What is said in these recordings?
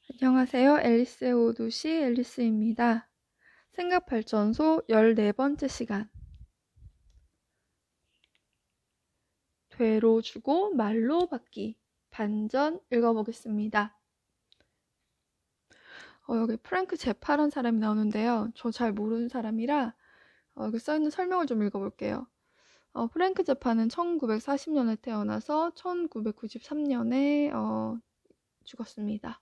안녕하세요. 앨리스의 오두시 앨리스입니다. 생각발전소 14번째 시간. 되로 주고 말로 받기. 반전 읽어보겠습니다. 여기 프랭크 제파라는 사람이 나오는데요. 저 잘 모르는 사람이라 여기 써있는 설명을 좀 읽어볼게요. 프랭크 제파는 1940년에 태어나서 1993년에 죽었습니다.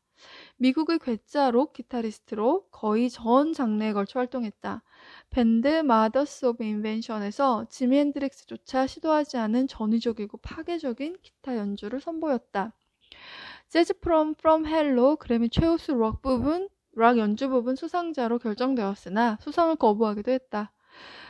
미국의 괴짜 록 기타리스트로 거의 전 장르에 걸쳐 활동했다. 밴드 마더스 오브 인벤션에서 지미 핸드릭스조차 시도하지 않은 전위적이고 파괴적인 기타 연주를 선보였다. 재즈 프롬 헬로 그래미 최우수 락 연주 부분 수상자로 결정되었으나 수상을 거부하기도 했다.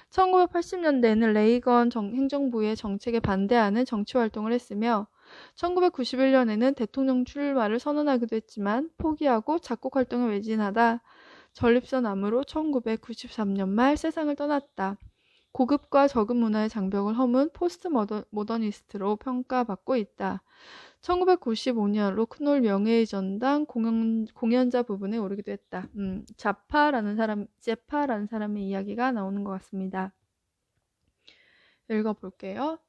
1980년대에는 레이건 행정부의 정책에 반대하는 정치 활동을 했으며 1991년에는 대통령 출마를 선언하기도 했지만 포기하고 작곡 활동에 매진하다 전립선 암으로 1993년 말 세상을 떠났다. 고급과 저급 문화의 장벽을 허문 포스트 모더니스트로 평가받고 있다. 1995년 로큰롤 명예의 전당 공연자 부분에 오르기도 했다. 제파라는 사람의 이야기가 나오는 것 같습니다. 읽어볼게요.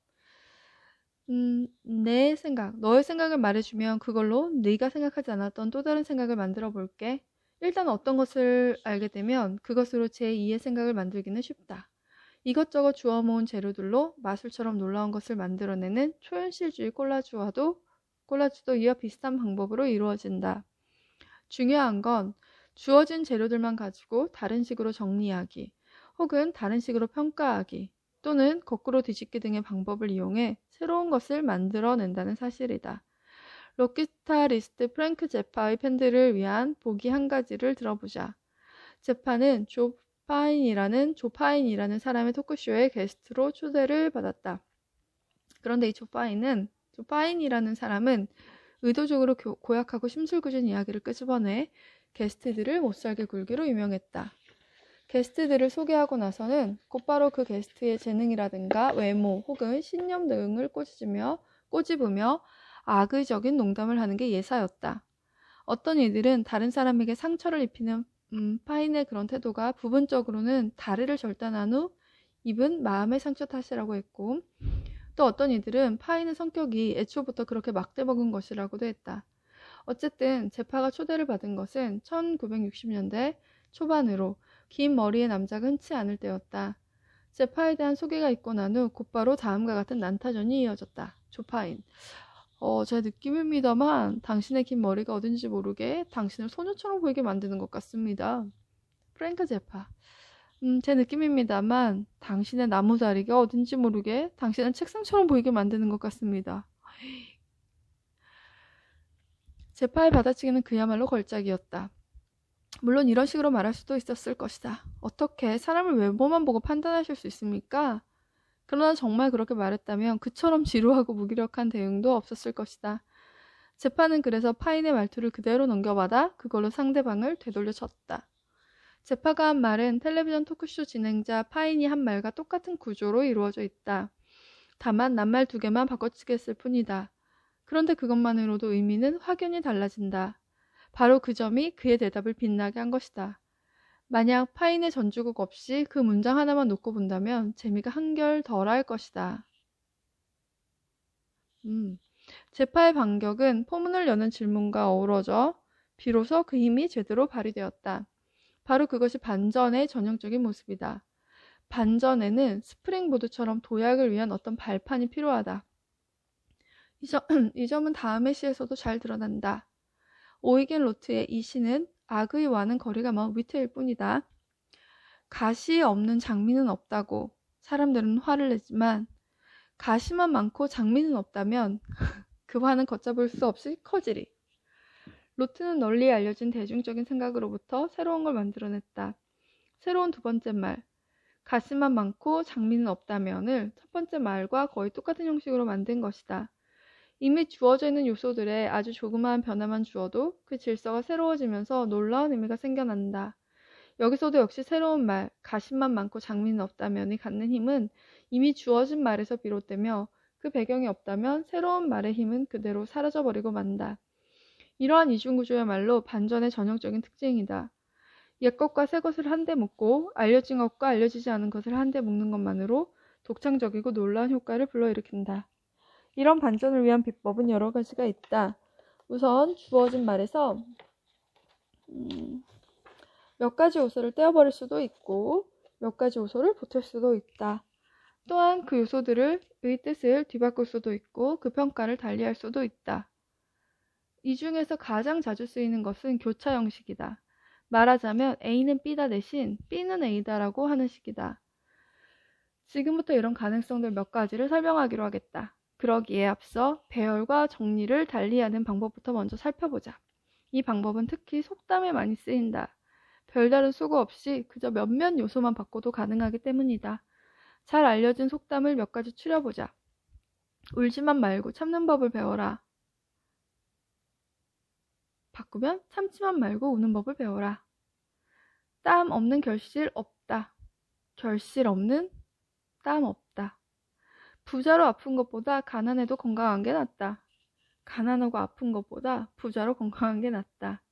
내 생각, 너의 생각을 말해주면 그걸로 네가 생각하지 않았던 또 다른 생각을 만들어 볼게. 일단 어떤 것을 알게 되면 그것으로 제2의 생각을 만들기는 쉽다. 이것저것 주워 모은 재료들로 마술처럼 놀라운 것을 만들어내는 초현실주의 콜라주도 이와 비슷한 방법으로 이루어진다. 중요한 건 주어진 재료들만 가지고 다른 식으로 정리하기, 혹은 다른 식으로 평가하기, 또는 거꾸로 뒤집기 등의 방법을 이용해 새로운 것을 만들어낸다는 사실이다. 록 기타리스트 프랭크 제파의 팬들을 위한 보기 한 가지를 들어보자. 제파는 조 파인이라는 사람의 토크쇼에 게스트로 초대를 받았다. 그런데 이 조 파인이라는 사람은 의도적으로 고약하고 심술궂은 이야기를 끄집어내 게스트들을 못살게 굴기로 유명했다. 게스트들을 소개하고 나서는 곧바로 그 게스트의 재능이라든가 외모 혹은 신념 등을 꼬집으며 악의적인 농담을 하는 게 예사였다. 어떤 이들은 다른 사람에게 상처를 입히는 파인의 그런 태도가 부분적으로는 다리를 절단한 후 입은 마음의 상처 탓이라고 했고, 또 어떤 이들은 파인의 성격이 애초부터 그렇게 막대먹은 것이라고도 했다. 어쨌든 제파가 초대를 받은 것은 1960년대 초반으로 긴 머리의 남자가 흔치 않을 때였다. 제파에 대한 소개가 있고 난 후 곧바로 다음과 같은 난타전이 이어졌다. 조파인. 제 느낌입니다만 당신의 긴 머리가 어딘지 모르게 당신을 소녀처럼 보이게 만드는 것 같습니다. 프랭크 제파. 제 느낌입니다만 당신의 나무다리가 어딘지 모르게 당신을 책상처럼 보이게 만드는 것 같습니다. 제파의 받아치기는 그야말로 걸작이었다. 물론 이런 식으로 말할 수도 있었을 것이다. 어떻게 사람을 외모만 보고 판단하실 수 있습니까? 그러나 정말 그렇게 말했다면 그처럼 지루하고 무기력한 대응도 없었을 것이다. 제파는 그래서 파인의 말투를 그대로 넘겨받아 그걸로 상대방을 되돌려 쳤다. 제파가 한 말은 텔레비전 토크쇼 진행자 파인이 한 말과 똑같은 구조로 이루어져 있다. 다만 낱말 2개만 바꿔치기했을 뿐이다. 그런데 그것만으로도 의미는 확연히 달라진다. 바로 그 점이 그의 대답을 빛나게 한 것이다. 만약 파인의 전주곡 없이 그 문장 하나만 놓고 본다면 재미가 한결 덜할 것이다. 제파의 반격은 포문을 여는 질문과 어우러져 비로소 그 힘이 제대로 발휘되었다. 바로 그것이 반전의 전형적인 모습이다. 반전에는 스프링보드처럼 도약을 위한 어떤 발판이 필요하다. 이 점은 다음의 시에서도 잘 드러난다. 오이겐 로트의 이 시는 악의와는 거리가 먼 위트일 뿐이다. 가시 없는 장미는 없다고 사람들은 화를 내지만 가시만 많고 장미는 없다면 그 화는 걷잡을 수 없이 커지리. 로트는 널리 알려진 대중적인 생각으로부터 새로운 걸 만들어냈다. 새로운 두 번째 말, 가시만 많고 장미는 없다면을 첫 번째 말과 거의 똑같은 형식으로 만든 것이다. 이미 주어져 있는 요소들에 아주 조그마한 변화만 주어도 그 질서가 새로워지면서 놀라운 의미가 생겨난다. 여기서도 역시 새로운 말, 가십만 많고 장미는 없다면이 갖는 힘은 이미 주어진 말에서 비롯되며 그 배경이 없다면 새로운 말의 힘은 그대로 사라져버리고 만다. 이러한 이중구조야말로 반전의 전형적인 특징이다. 옛것과 새것을 한데 묶고 알려진 것과 알려지지 않은 것을 한데 묶는 것만으로 독창적이고 놀라운 효과를 불러일으킨다. 이런 반전을 위한 비법은 여러 가지가 있다. 우선 주어진 말에서 몇 가지 요소를 떼어버릴 수도 있고 몇 가지 요소를 보탤 수도 있다. 또한 그 요소들의 뜻을 뒤바꿀 수도 있고 그 평가를 달리할 수도 있다. 이 중에서 가장 자주 쓰이는 것은 교차 형식이다. 말하자면 A는 B다 대신 B는 A다라고 하는 식이다. 지금부터 이런 가능성들 몇 가지를 설명하기로 하겠다. 그러기에 앞서 배열과 정리를 달리하는 방법부터 먼저 살펴보자. 이 방법은 특히 속담에 많이 쓰인다. 별다른 수고 없이 그저 몇몇 요소만 바꿔도 가능하기 때문이다. 잘 알려진 속담을 몇 가지 추려보자. 울지만 말고 참는 법을 배워라. 바꾸면 참지만 말고 우는 법을 배워라. 땀 없는 결실 없다. 결실 없는 땀 없다. 부자로 아픈 것보다 가난해도 건강한 게 낫다. 가난하고 아픈 것보다 부자로 건강한 게 낫다.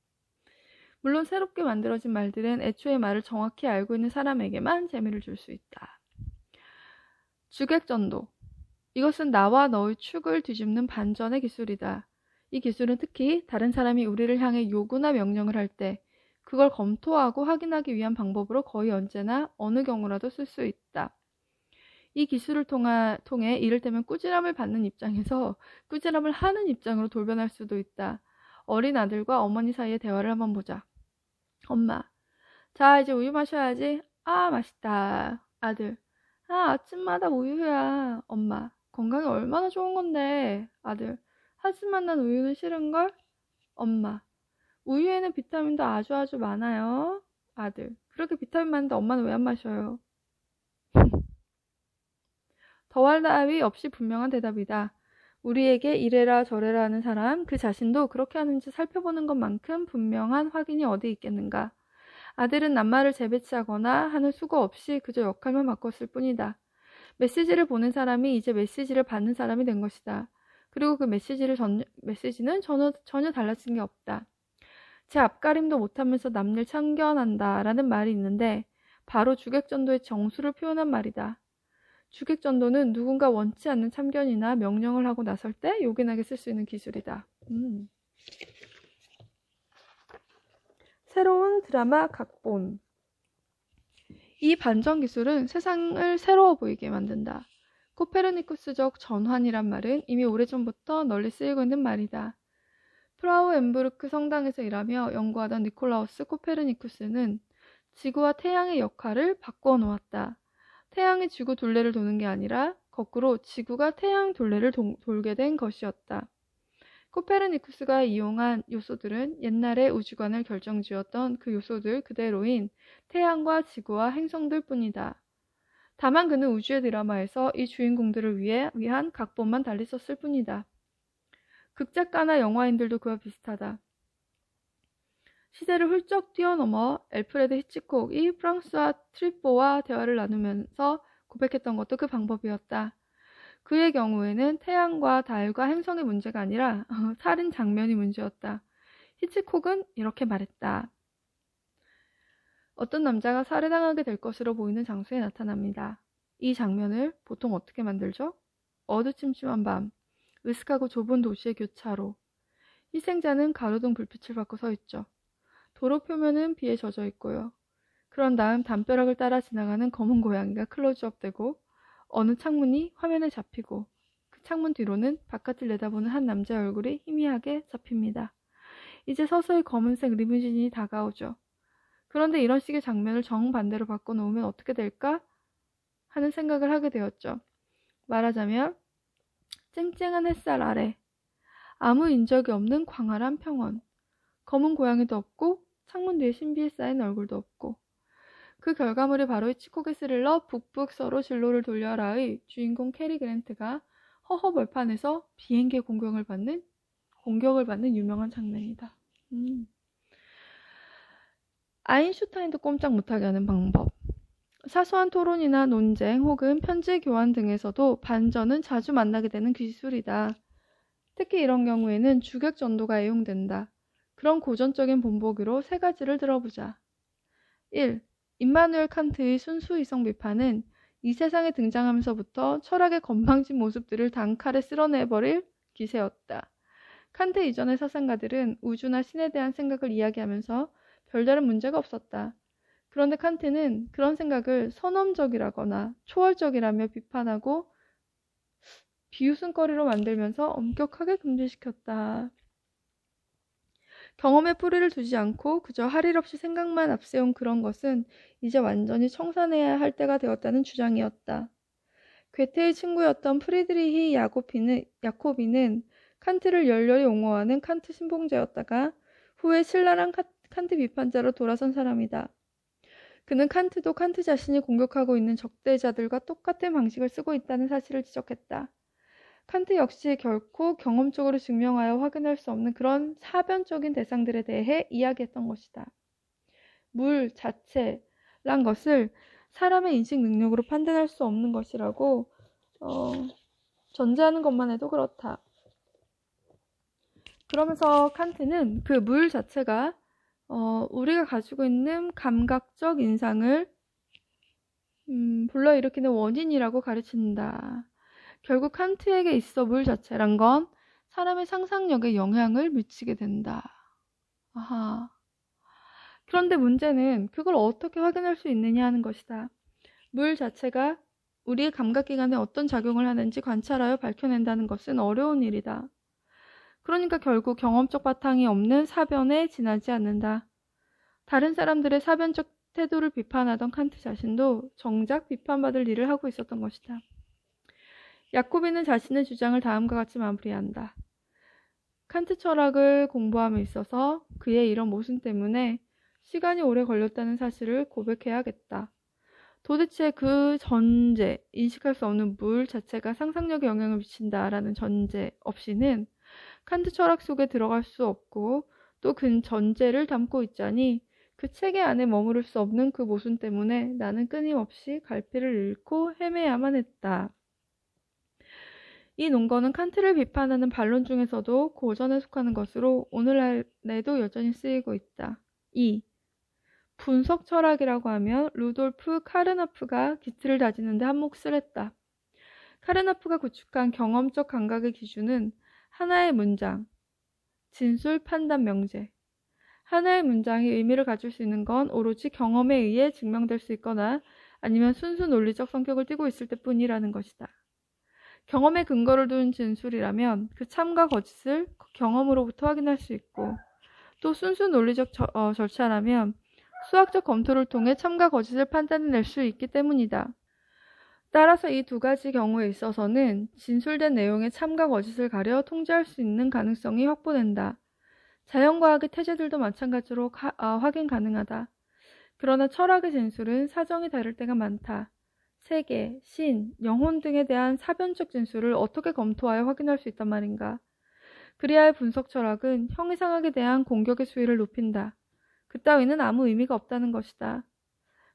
물론 새롭게 만들어진 말들은 애초에 말을 정확히 알고 있는 사람에게만 재미를 줄 수 있다. 주객전도. 이것은 나와 너의 축을 뒤집는 반전의 기술이다. 이 기술은 특히 다른 사람이 우리를 향해 요구나 명령을 할 때 그걸 검토하고 확인하기 위한 방법으로 거의 언제나 어느 경우라도 쓸 수 있다. 이 기술을 통해 이를테면 꾸지람을 받는 입장에서 꾸지람을 하는 입장으로 돌변할 수도 있다. 어린 아들과 어머니 사이의 대화를 한번 보자. 엄마, 자 이제 우유 마셔야지. 아 맛있다. 아들, 아 아침마다 우유야. 엄마, 건강에 얼마나 좋은 건데. 아들, 하지만 난 우유는 싫은걸? 엄마, 우유에는 비타민도 아주 많아요. 아들, 그렇게 비타민 많은데 엄마는 왜 안 마셔요? 더할 나위 없이 분명한 대답이다. 우리에게 이래라 저래라 하는 사람 그 자신도 그렇게 하는지 살펴보는 것만큼 분명한 확인이 어디 있겠는가. 아들은 낱말을 재배치하거나 하는 수고 없이 그저 역할만 바꿨을 뿐이다. 메시지를 보낸 사람이 이제 메시지를 받는 사람이 된 것이다. 그리고 그 메시지는 전혀 달라진 게 없다. 제 앞가림도 못하면서 남일 참견한다 라는 말이 있는데 바로 주객전도의 정수를 표현한 말이다. 주객전도는 누군가 원치 않는 참견이나 명령을 하고 나설 때 요긴하게 쓸 수 있는 기술이다. 새로운 드라마 각본. 이 반전 기술은 세상을 새로워 보이게 만든다. 코페르니쿠스적 전환이란 말은 이미 오래전부터 널리 쓰이고 있는 말이다. 프라우엠부르크 성당에서 일하며 연구하던 니콜라우스 코페르니쿠스는 지구와 태양의 역할을 바꾸어 놓았다. 태양이 지구 둘레를 도는 게 아니라 거꾸로 지구가 태양 둘레를 돌게 된 것이었다. 코페르니쿠스가 이용한 요소들은 옛날의 우주관을 결정지었던 그 요소들 그대로인 태양과 지구와 행성들 뿐이다. 다만 그는 우주의 드라마에서 이 주인공들을 위한 각본만 달리 썼을 뿐이다. 극작가나 영화인들도 그와 비슷하다. 시대를 훌쩍 뛰어넘어 알프레드 히치콕이 프랑스와 트리포와 대화를 나누면서 고백했던 것도 그 방법이었다. 그의 경우에는 태양과 달과 행성의 문제가 아니라 살인 장면이 문제였다. 히치콕은 이렇게 말했다. 어떤 남자가 살해당하게 될 것으로 보이는 장소에 나타납니다. 이 장면을 보통 어떻게 만들죠? 어두침침한 밤, 으슥하고 좁은 도시의 교차로. 희생자는 가로등 불빛을 받고 서 있죠. 도로 표면은 비에 젖어 있고요. 그런 다음 담벼락을 따라 지나가는 검은 고양이가 클로즈업되고 어느 창문이 화면에 잡히고 그 창문 뒤로는 바깥을 내다보는 한 남자의 얼굴이 희미하게 잡힙니다. 이제 서서히 검은색 리무진이 다가오죠. 그런데 이런 식의 장면을 정반대로 바꿔놓으면 어떻게 될까? 하는 생각을 하게 되었죠. 말하자면 쨍쨍한 햇살 아래 아무 인적이 없는 광활한 평원, 검은 고양이도 없고 창문 뒤에 신비에 쌓인 얼굴도 없고 그 결과물이 바로 히치콕의 스릴러 북북 서로 진로를 돌려라의 주인공 캐리 그랜트가 허허벌판에서 비행기의 공격을 받는 유명한 장면이다. 아인슈타인도 꼼짝 못하게 하는 방법. 사소한 토론이나 논쟁 혹은 편지 교환 등에서도 반전은 자주 만나게 되는 기술이다. 특히 이런 경우에는 주객전도가 애용된다. 그런 고전적인 본보기로 세 가지를 들어보자. 1. 임마누엘 칸트의 순수 이성 비판은 이 세상에 등장하면서부터 철학의 건방진 모습들을 단칼에 쓸어내버릴 기세였다. 칸트 이전의 사상가들은 우주나 신에 대한 생각을 이야기하면서 별다른 문제가 없었다. 그런데 칸트는 그런 생각을 선험적이라거나 초월적이라며 비판하고 비웃음거리로 만들면서 엄격하게 금지시켰다. 경험에 뿌리를 두지 않고 그저 할 일 없이 생각만 앞세운 그런 것은 이제 완전히 청산해야 할 때가 되었다는 주장이었다. 괴테의 친구였던 프리드리히 야코비는 칸트를 열렬히 옹호하는 칸트 신봉자였다가 후에 신랄한 칸트 비판자로 돌아선 사람이다. 그는 칸트도 칸트 자신이 공격하고 있는 적대자들과 똑같은 방식을 쓰고 있다는 사실을 지적했다. 칸트 역시 결코 경험적으로 증명하여 확인할 수 없는 그런 사변적인 대상들에 대해 이야기했던 것이다. 물 자체란 것을 사람의 인식 능력으로 판단할 수 없는 것이라고 전제하는 것만 해도 그렇다. 그러면서 칸트는 그 물 자체가 우리가 가지고 있는 감각적 인상을 불러일으키는 원인이라고 가르친다. 결국 칸트에게 있어 물 자체란 건 사람의 상상력에 영향을 미치게 된다. 아하. 그런데 문제는 그걸 어떻게 확인할 수 있느냐 하는 것이다. 물 자체가 우리의 감각기관에 어떤 작용을 하는지 관찰하여 밝혀낸다는 것은 어려운 일이다. 그러니까 결국 경험적 바탕이 없는 사변에 지나지 않는다. 다른 사람들의 사변적 태도를 비판하던 칸트 자신도 정작 비판받을 일을 하고 있었던 것이다. 야코비는 자신의 주장을 다음과 같이 마무리한다. 칸트 철학을 공부함에 있어서 그의 이런 모순 때문에 시간이 오래 걸렸다는 사실을 고백해야겠다. 도대체 그 전제, 인식할 수 없는 물 자체가 상상력에 영향을 미친다라는 전제 없이는 칸트 철학 속에 들어갈 수 없고 또 그 전제를 담고 있자니 그 체계 안에 머무를 수 없는 그 모순 때문에 나는 끊임없이 갈피를 잃고 헤매야만 했다. 이 논거는 칸트를 비판하는 반론 중에서도 고전에 속하는 것으로 오늘날에도 여전히 쓰이고 있다. 2. 분석 철학이라고 하면 루돌프 카르나프가 기틀을 다지는데 한 몫을 했다. 카르나프가 구축한 경험적 감각의 기준은 하나의 문장, 진술, 판단, 명제. 하나의 문장이 의미를 가질 수 있는 건 오로지 경험에 의해 증명될 수 있거나 아니면 순수 논리적 성격을 띠고 있을 때뿐이라는 것이다. 경험에 근거를 둔 진술이라면 그 참과 거짓을 경험으로부터 확인할 수 있고 또 순수 논리적 절차라면 수학적 검토를 통해 참과 거짓을 판단해낼 수 있기 때문이다. 따라서 이 두 가지 경우에 있어서는 진술된 내용의 참과 거짓을 가려 통제할 수 있는 가능성이 확보된다. 자연과학의 태제들도 마찬가지로 확인 가능하다. 그러나 철학의 진술은 사정이 다를 때가 많다. 세계, 신, 영혼 등에 대한 사변적 진술을 어떻게 검토하여 확인할 수 있단 말인가. 그리하여 분석 철학은 형이상학에 대한 공격의 수위를 높인다. 그따위는 아무 의미가 없다는 것이다.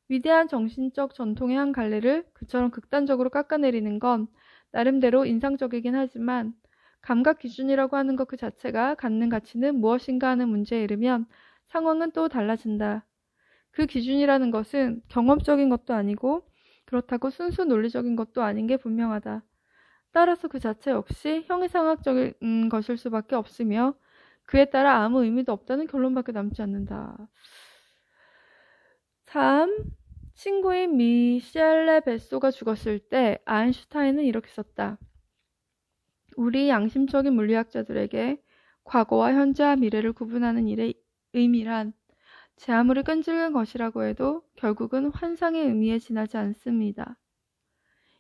위대한 정신적 전통의 한 갈래를 그처럼 극단적으로 깎아내리는 건 나름대로 인상적이긴 하지만 감각 기준이라고 하는 것 그 자체가 갖는 가치는 무엇인가 하는 문제에 이르면 상황은 또 달라진다. 그 기준이라는 것은 경험적인 것도 아니고 그렇다고 순수 논리적인 것도 아닌 게 분명하다. 따라서 그 자체 역시 형이상학적인 것일 수밖에 없으며 그에 따라 아무 의미도 없다는 결론밖에 남지 않는다. 3. 친구인 미셸레 베소가 죽었을 때 아인슈타인은 이렇게 썼다. 우리 양심적인 물리학자들에게 과거와 현재와 미래를 구분하는 일의 의미란 제 아무리 끈질긴 것이라고 해도 결국은 환상의 의미에 지나지 않습니다.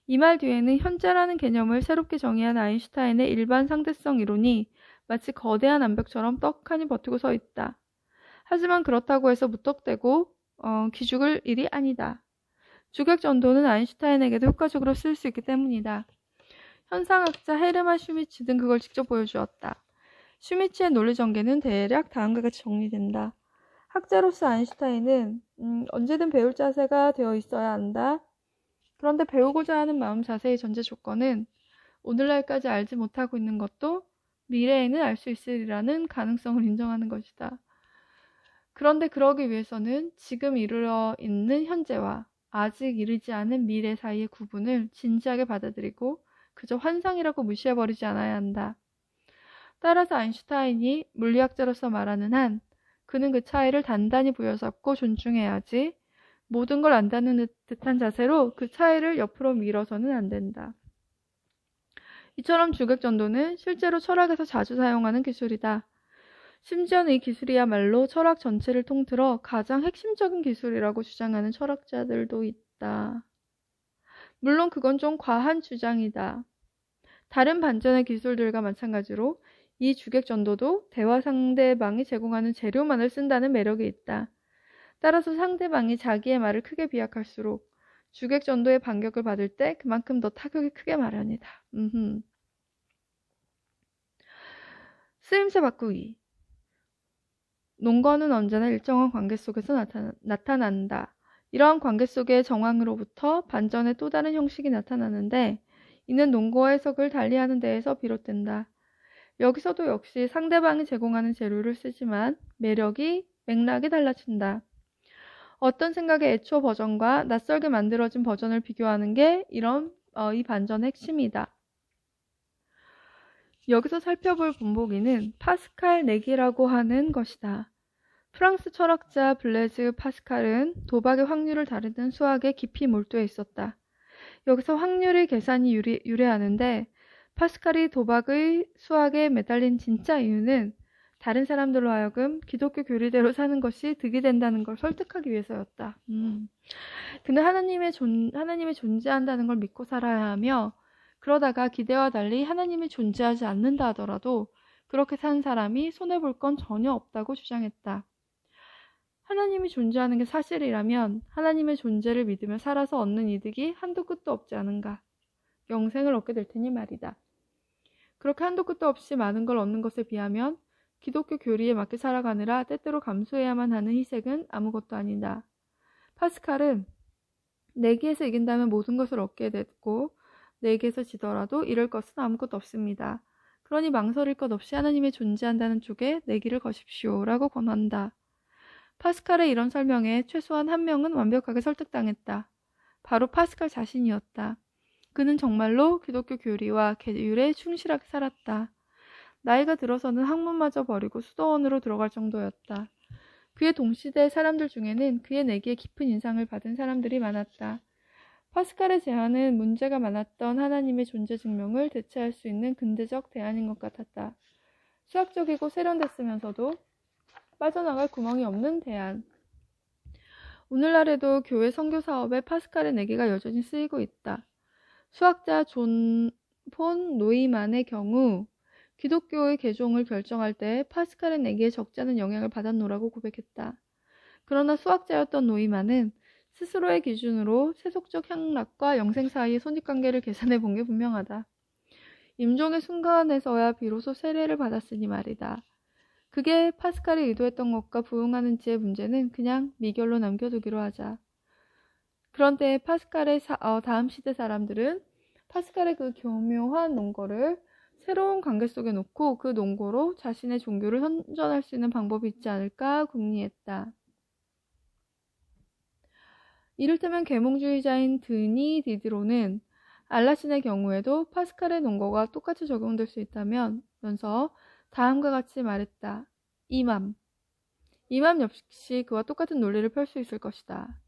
이 말 뒤에는 현재라는 개념을 새롭게 정의한 아인슈타인의 일반 상대성 이론이 마치 거대한 암벽처럼 떡하니 버티고 서 있다. 하지만 그렇다고 해서 무턱대고 기죽을 일이 아니다. 주객 전도는 아인슈타인에게도 효과적으로 쓸 수 있기 때문이다. 현상학자 헤르만 슈미츠 등 그걸 직접 보여주었다. 슈미츠의 논리 전개는 대략 다음과 같이 정리된다. 학자로서 아인슈타인은 언제든 배울 자세가 되어 있어야 한다. 그런데 배우고자 하는 마음 자세의 전제 조건은 오늘날까지 알지 못하고 있는 것도 미래에는 알 수 있으리라는 가능성을 인정하는 것이다. 그런데 그러기 위해서는 지금 이르러 있는 현재와 아직 이르지 않은 미래 사이의 구분을 진지하게 받아들이고 그저 환상이라고 무시해버리지 않아야 한다. 따라서 아인슈타인이 물리학자로서 말하는 한 그는 그 차이를 단단히 부여잡고 존중해야지 모든 걸 안다는 듯한 자세로 그 차이를 옆으로 밀어서는 안 된다. 이처럼 주객전도는 실제로 철학에서 자주 사용하는 기술이다. 심지어는 이 기술이야말로 철학 전체를 통틀어 가장 핵심적인 기술이라고 주장하는 철학자들도 있다. 물론 그건 좀 과한 주장이다. 다른 반전의 기술들과 마찬가지로 이 주객전도도 대화 상대방이 제공하는 재료만을 쓴다는 매력이 있다. 따라서 상대방이 자기의 말을 크게 비약할수록 주객전도의 반격을 받을 때 그만큼 더 타격이 크게 마련이다. 쓰임새 바꾸기. 논거는 언제나 일정한 관계 속에서 나타난다. 이러한 관계 속의 정황으로부터 반전의 또 다른 형식이 나타나는데 이는 논거와 해석을 달리하는 데에서 비롯된다. 여기서도 역시 상대방이 제공하는 재료를 쓰지만 맥락이 달라진다. 어떤 생각의 애초 버전과 낯설게 만들어진 버전을 비교하는 게 이 반전의 핵심이다. 여기서 살펴볼 본보기는 파스칼 내기라고 하는 것이다. 프랑스 철학자 블레즈 파스칼은 도박의 확률을 다루는 수학에 깊이 몰두해 있었다. 여기서 확률의 계산이 유래하는데 파스칼이 도박의 수학에 매달린 진짜 이유는 다른 사람들로 하여금 기독교 교리대로 사는 것이 득이 된다는 걸 설득하기 위해서였다. 그는 하나님이 존재한다는 걸 믿고 살아야 하며 그러다가 기대와 달리 하나님이 존재하지 않는다 하더라도 그렇게 산 사람이 손해볼 건 전혀 없다고 주장했다. 하나님이 존재하는 게 사실이라면 하나님의 존재를 믿으며 살아서 얻는 이득이 한도 끝도 없지 않은가. 영생을 얻게 될 테니 말이다. 그렇게 한도 끝도 없이 많은 걸 얻는 것에 비하면 기독교 교리에 맞게 살아가느라 때때로 감수해야만 하는 희생은 아무것도 아니다. 파스칼은 내기에서 이긴다면 모든 것을 얻게 됐고 내기에서 지더라도 잃을 것은 아무것도 없습니다. 그러니 망설일 것 없이 하나님이 존재한다는 쪽에 내기를 거십시오 라고 권한다. 파스칼의 이런 설명에 최소한 한 명은 완벽하게 설득당했다. 바로 파스칼 자신이었다. 그는 정말로 기독교 교리와 계율에 충실하게 살았다. 나이가 들어서는 학문마저 버리고 수도원으로 들어갈 정도였다. 그의 동시대 사람들 중에는 그의 내기에 깊은 인상을 받은 사람들이 많았다. 파스칼의 제안은 문제가 많았던 하나님의 존재 증명을 대체할 수 있는 근대적 대안인 것 같았다. 수학적이고 세련됐으면서도 빠져나갈 구멍이 없는 대안. 오늘날에도 교회 선교 사업에 파스칼의 내기가 여전히 쓰이고 있다. 수학자 존 폰 노이만의 경우 기독교의 개종을 결정할 때 파스칼의 내기에 적지 않은 영향을 받았노라고 고백했다. 그러나 수학자였던 노이만은 스스로의 기준으로 세속적 향락과 영생 사이의 손익관계를 계산해 본 게 분명하다. 임종의 순간에서야 비로소 세례를 받았으니 말이다. 그게 파스칼이 의도했던 것과 부응하는지의 문제는 그냥 미결로 남겨두기로 하자. 그런데 파스칼의 다음 시대 사람들은 파스칼의 그 교묘한 논거를 새로운 관계 속에 놓고 그 논거로 자신의 종교를 선전할 수 있는 방법이 있지 않을까 궁리했다. 이를테면 계몽주의자인 드니 디드로는 알라신의 경우에도 파스칼의 논거가 똑같이 적용될 수 있다면서 다음과 같이 말했다. 이맘 역시 그와 똑같은 논리를 펼 수 있을 것이다.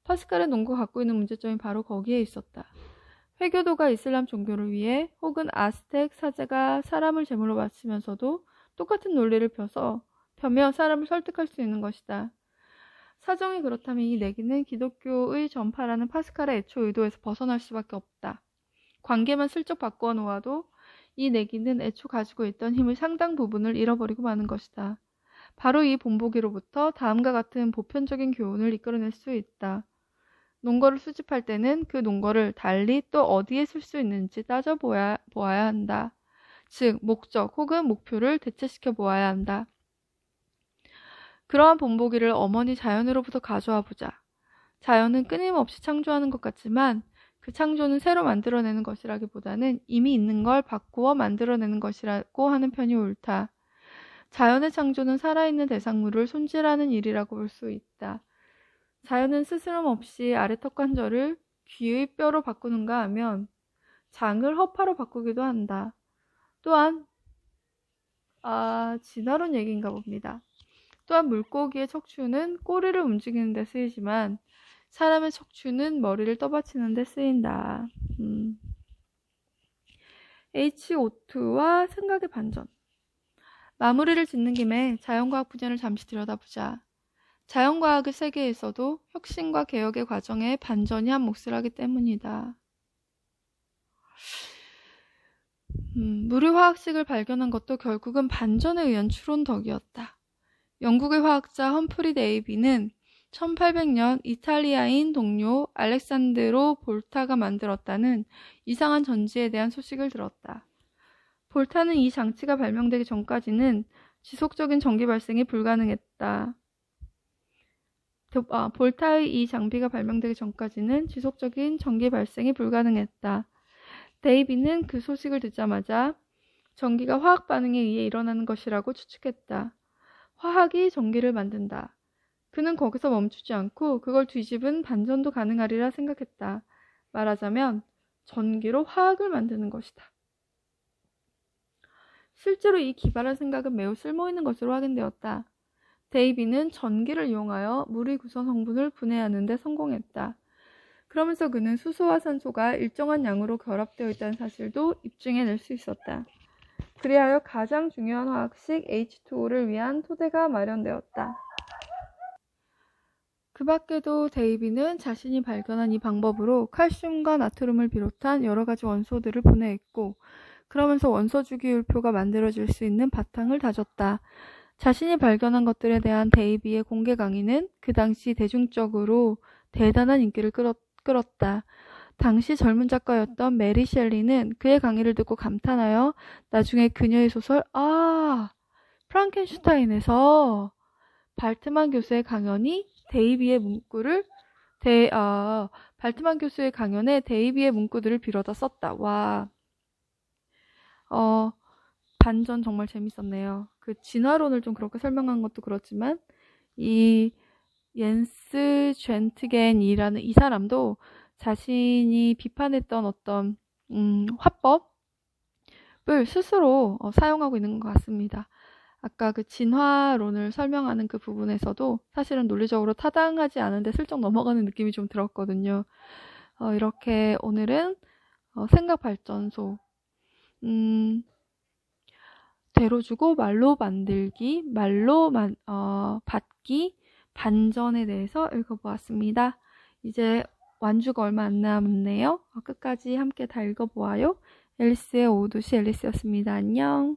파스칼의 논거가 갖고 있는 문제점이 바로 거기에 있었다. 회교도가 이슬람 종교를 위해 혹은 아스텍 사제가 사람을 제물로 바치면서도 똑같은 논리를 펴며 사람을 설득할 수 있는 것이다. 사정이 그렇다면 이 내기는 기독교의 전파라는 파스칼의 애초 의도에서 벗어날 수밖에 없다. 관계만 슬쩍 바꾸어 놓아도 이 내기는 애초 가지고 있던 힘의 상당 부분을 잃어버리고 마는 것이다. 바로 이 본보기로부터 다음과 같은 보편적인 교훈을 이끌어낼 수 있다. 논거를 수집할 때는 그 논거를 달리 또 어디에 쓸 수 있는지 따져보아야 한다. 즉, 목적 혹은 목표를 대체시켜 보아야 한다. 그러한 본보기를 어머니 자연으로부터 가져와 보자. 자연은 끊임없이 창조하는 것 같지만 그 창조는 새로 만들어내는 것이라기보다는 이미 있는 걸 바꾸어 만들어내는 것이라고 하는 편이 옳다. 자연의 창조는 살아있는 대상물을 손질하는 일이라고 볼 수 있다. 자연은 스스럼 없이 아래턱 관절을 귀의 뼈로 바꾸는가 하면 장을 허파로 바꾸기도 한다. 또한 진화론 얘기인가 봅니다. 또한 물고기의 척추는 꼬리를 움직이는 데 쓰이지만 사람의 척추는 머리를 떠받치는 데 쓰인다. H.O.T와 생각의 반전. 마무리를 짓는 김에 자연과학 분야를 잠시 들여다보자. 자연과학의 세계에서도 혁신과 개혁의 과정에 반전이 한 몫을 하기 때문이다. 무리화학식을 발견한 것도 결국은 반전에 의한 추론 덕이었다. 영국의 화학자 험프리 데이비는 1800년 이탈리아인 동료 알렉산드로 볼타가 만들었다는 이상한 전지에 대한 소식을 들었다. 볼타는 이 장치가 발명되기 전까지는 지속적인 전기 발생이 불가능했다. 볼타의 이 장비가 발명되기 전까지는 지속적인 전기 발생이 불가능했다. 데이비는 그 소식을 듣자마자 전기가 화학 반응에 의해 일어나는 것이라고 추측했다. 화학이 전기를 만든다. 그는 거기서 멈추지 않고 그걸 뒤집은 반전도 가능하리라 생각했다. 말하자면 전기로 화학을 만드는 것이다. 실제로 이 기발한 생각은 매우 쓸모있는 것으로 확인되었다. 데이비는 전기를 이용하여 물의 구성 성분을 분해하는 데 성공했다. 그러면서 그는 수소와 산소가 일정한 양으로 결합되어 있다는 사실도 입증해낼 수 있었다. 그리하여 가장 중요한 화학식 H2O를 위한 토대가 마련되었다. 그 밖에도 데이비는 자신이 발견한 이 방법으로 칼슘과 나트륨을 비롯한 여러 가지 원소들을 분해했고, 그러면서 원소주기율표가 만들어질 수 있는 바탕을 다졌다. 자신이 발견한 것들에 대한 데이비의 공개 강의는 그 당시 대중적으로 대단한 인기를 끌었다. 당시 젊은 작가였던 메리 셸리는 그의 강의를 듣고 감탄하여 나중에 그녀의 소설 프랑켄슈타인에서 발트만 교수의 강연이 데이비의 문구를 발트만 교수의 강연에 데이비의 문구들을 빌어다 썼다. 와, 반전 정말 재밌었네요. 그 진화론을 좀 그렇게 설명한 것도 그렇지만 이 옌스 젠트겐이라는 이 사람도 자신이 비판했던 어떤 화법을 스스로 사용하고 있는 것 같습니다. 아까 그 진화론을 설명하는 그 부분에서도 사실은 논리적으로 타당하지 않은데 슬쩍 넘어가는 느낌이 좀 들었거든요. 이렇게 오늘은 생각발전소, 대로 주고 말로 만들기, 받기, 반전에 대해서 읽어보았습니다. 이제 완주가 얼마 안 남았네요. 끝까지 함께 다 읽어보아요. 앨리스의 오두시 앨리스였습니다. 안녕.